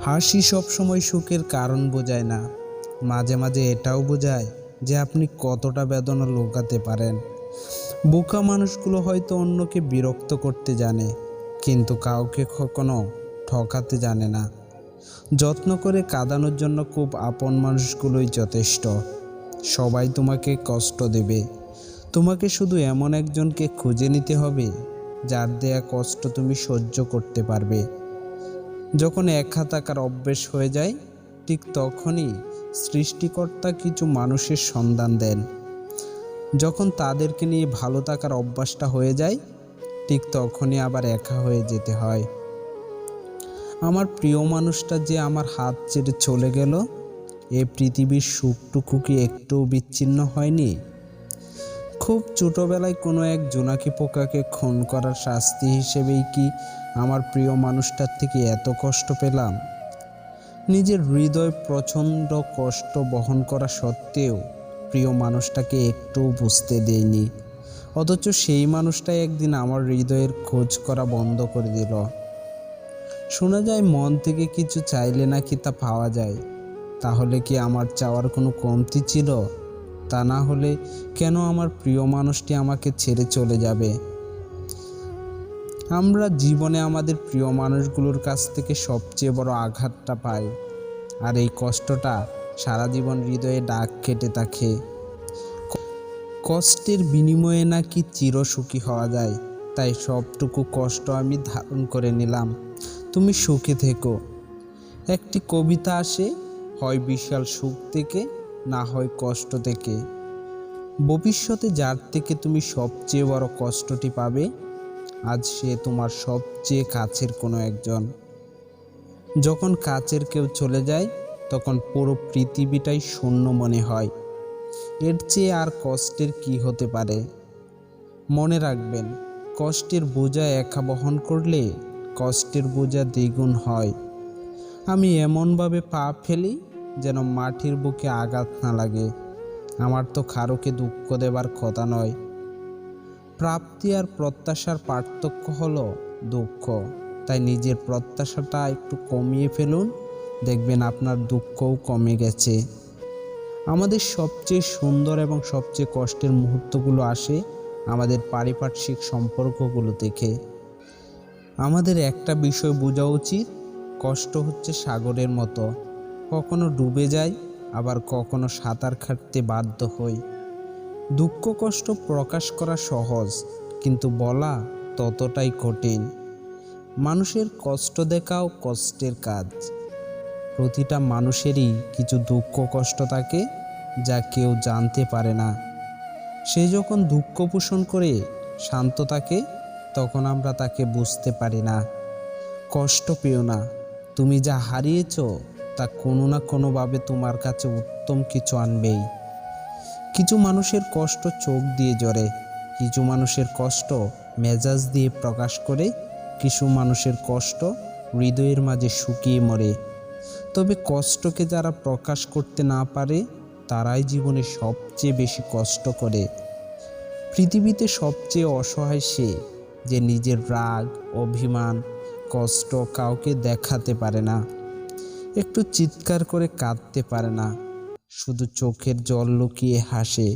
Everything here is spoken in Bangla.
হাসি সবসময় সুখের কারণ বোঝায় না, মাঝে মাঝে এটাও বোঝায় যে আপনি কতটা বেদনা লুকাতে পারেন। বোকা মানুষগুলো হয়তো অন্যকে বিরক্ত করতে জানে, কিন্তু কাউকে কখনো ঠকাতে জানে না। যত্ন করে কাঁদানোর জন্য খুব আপন মানুষগুলোই যথেষ্ট। সবাই তোমাকে কষ্ট দেবে, তোমাকে শুধু এমন একজনকে খুঁজে নিতে হবে যার দেয়া কষ্ট তুমি সহ্য করতে পারবে। যখন একা থাকার অভ্যেস হয়ে যায়, ঠিক তখনই সৃষ্টিকর্তা কিছু মানুষের সন্ধান দেন। যখন তাদেরকে নিয়ে ভালো থাকার অভ্যাসটা হয়ে যায়, ঠিক তখনই আবার একা হয়ে যেতে হয়। আমার প্রিয় মানুষটা যে আমার হাত ছেড়ে চলে গেল, এ পৃথিবীর সুখটুকু কি একটু বিচ্ছিন্ন হয়নি? খুব ছোটবেলায় কোনো এক জোনাকি পোকাকে খুন করার শাস্তি হিসেবেই কি আমার প্রিয় মানুষটার থেকে এত কষ্ট পেলাম? নিজের হৃদয় প্রচণ্ড কষ্ট বহন করা সত্ত্বেও প্রিয় মানুষটাকে একটুও বুঝতে দেয়নি, অথচ সেই মানুষটাই একদিন আমার হৃদয়ের খোঁজ করা বন্ধ করে দিল। শোনা যায় মন থেকে কিছু চাইলে নাকি তা পাওয়া যায়। তাহলে কি আমার চাওয়ার কোনো কমতি ছিল? তা না হলে কেন আমার প্রিয় মানুষটি আমাকে ছেড়ে চলে যাবে? আমরা জীবনে আমাদের প্রিয় মানুষগুলোর কাছ থেকে সবচেয়ে বড় আঘাতটা পাই, আর এই কষ্টটা সারা জীবন হৃদয়ে দাগ কেটে থাকে। কষ্টের বিনিময়ে নাকি চিরসুখী হওয়া যায়, তাই সবটুকু কষ্ট আমি ধারণ করে নিলাম। তুমি সুখে থেকো। একটি কবিতা আসে, হয় বিশাল সুখ থেকে, না হয় কষ্ট থেকে। ভবিষ্যতে যার থেকে তুমি সবচেয়ে বড় কষ্টটি পাবে, আজ সে তোমার সবচেয়ে কাছের কোনো একজন। যখন কাছের কেউ চলে যায়, তখন পুরো পৃথিবীটাই শূন্য মনে হয়। এর চেয়ে আর কষ্টের কি হতে পারে? মনে রাখবেন, কষ্টের বোঝা একা বহন করলে কষ্টের বোঝা দ্বিগুণ হয়। আমি এমনভাবে পা ফেলি যেন মাটির বুকে আঘাত না লাগে। আমার তো কারোকে দুঃখ দেবার কথা নয়। প্রাপ্তি আর প্রত্যাশার পার্থক্য হলো দুঃখ। তাই নিজের প্রত্যাশাটা একটু কমিয়ে ফেলুন, দেখবেন আপনার দুঃখও কমে গেছে। আমাদের সবচেয়ে সুন্দর এবং সবচেয়ে কষ্টের মুহূর্তগুলো আসে আমাদের পারিপার্শ্বিক সম্পর্কগুলো থেকে। আমাদের একটা বিষয় বোঝা উচিত, কষ্ট হচ্ছে সাগরের মতো, কখনো ডুবে যায়, আবার কখনো সাঁতার কাটতে বাধ্য হই। দুঃখ কষ্ট প্রকাশ করা সহজ, কিন্তু বলা ততটাই কঠিন। মানুষের কষ্ট দেখাও কষ্টের কাজ। প্রতিটা মানুষেরই কিছু দুঃখ কষ্ট থাকে, যা কেউ জানতে পারে না। সে যখন দুঃখ পোষণ করে শান্ত থাকে, তখন আমরা তাকে বুঝতে পারি না। কষ্ট পেও না, তুমি যা হারিয়েছ তা কোনো না কোনোভাবে তোমার কাছে উত্তম কিছু আনবেই। কিছু মানুষের কষ্ট চোখ দিয়ে ঝরে, কিছু মানুষের কষ্ট মেজাজ দিয়ে প্রকাশ করে, কিছু মানুষের কষ্ট হৃদয়ের মাঝে শুকিয়ে মরে। তবে কষ্টকে যারা প্রকাশ করতে না পারে, তারাই জীবনে সবচেয়ে বেশি কষ্ট করে। পৃথিবীতে সবচেয়ে অসহায় সে, যে নিজের রাগ, অভিমান, কষ্ট কাউকে দেখাতে পারে না, একটু চিৎকার করে কাঁদতে পারে না, শুধু চোখের জল লুকিয়ে হাসে।